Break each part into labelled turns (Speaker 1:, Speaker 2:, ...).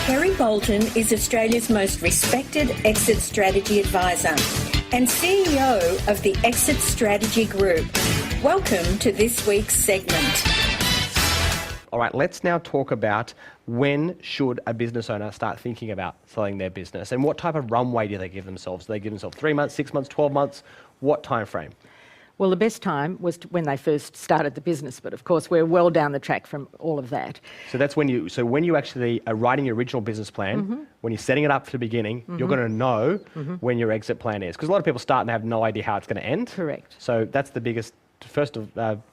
Speaker 1: Kerry Bolton is Australia's most respected exit strategy advisor and CEO of the Exit Strategy Group. Welcome to this week's segment.
Speaker 2: All right, let's now talk about when should a business owner start thinking about selling their business and what type of runway do they give themselves? Do they give themselves 3 months, 6 months, 12 months? What time frame?
Speaker 3: Well, the best time was when they first started the business, but of course we're well down the track from all of that.
Speaker 2: So that's when you actually are writing your original business plan, when you're setting it up for the beginning, you're going to know when your exit plan is. Because a lot of people start and have no idea how it's going to end.
Speaker 3: Correct.
Speaker 2: So that's the biggest first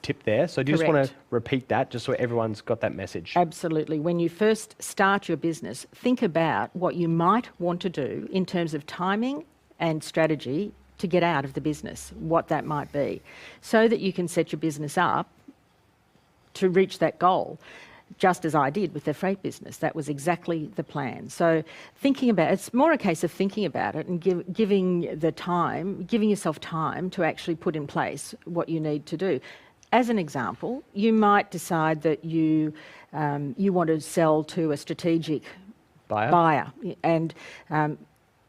Speaker 2: tip there. So do you just want to repeat that just so everyone's got that message?
Speaker 3: Absolutely. When you first start your business, think about what you might want to do in terms of timing and strategy to get out of the business, what that might be, so that you can set your business up to reach that goal, just as I did with the freight business. That was exactly the plan. So it's more a case of thinking about it and giving yourself time to actually put in place what you need to do. As an example, you might decide that you want to sell to a strategic buyer and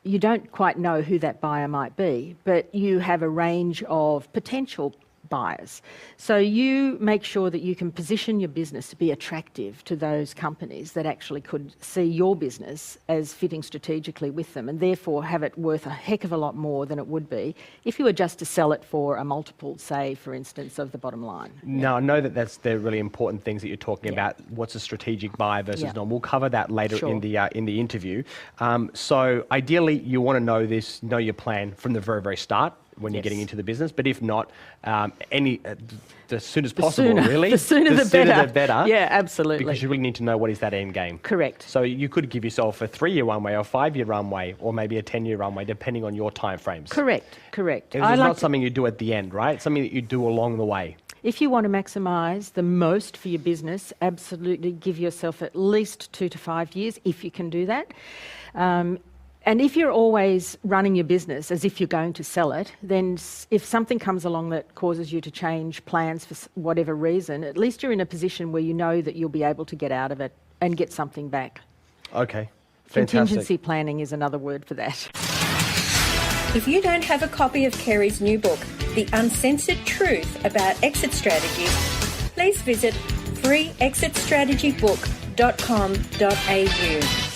Speaker 3: you don't quite know who that buyer might be, but you have a range of potential buyers. So you make sure that you can position your business to be attractive to those companies that actually could see your business as fitting strategically with them and therefore have it worth a heck of a lot more than it would be if you were just to sell it for a multiple, say, for instance, of the bottom line.
Speaker 2: Now, I know that that's the really important things that you're talking about. What's a strategic buyer versus non? We'll cover that later in the interview. So ideally, you want to know your plan from the very, very start when you're getting into the business, but if not, as soon as possible, really.
Speaker 3: The sooner the better. Yeah, absolutely.
Speaker 2: Because you really need to know what is that end game.
Speaker 3: Correct.
Speaker 2: So you could give yourself a 3-year runway or a 5-year runway or maybe a 10-year runway, depending on your time frames.
Speaker 3: Correct.
Speaker 2: It's not something you do at the end, right? It's something that you do along the way.
Speaker 3: If you want to maximise the most for your business, absolutely give yourself at least 2 to 5 years, if you can do that. And if you're always running your business as if you're going to sell it, then if something comes along that causes you to change plans for whatever reason, at least you're in a position where you know that you'll be able to get out of it and get something back.
Speaker 2: Okay, fantastic.
Speaker 3: Contingency planning is another word for that.
Speaker 1: If you don't have a copy of Kerry's new book, The Uncensored Truth About Exit Strategies, please visit freeexitstrategybook.com.au.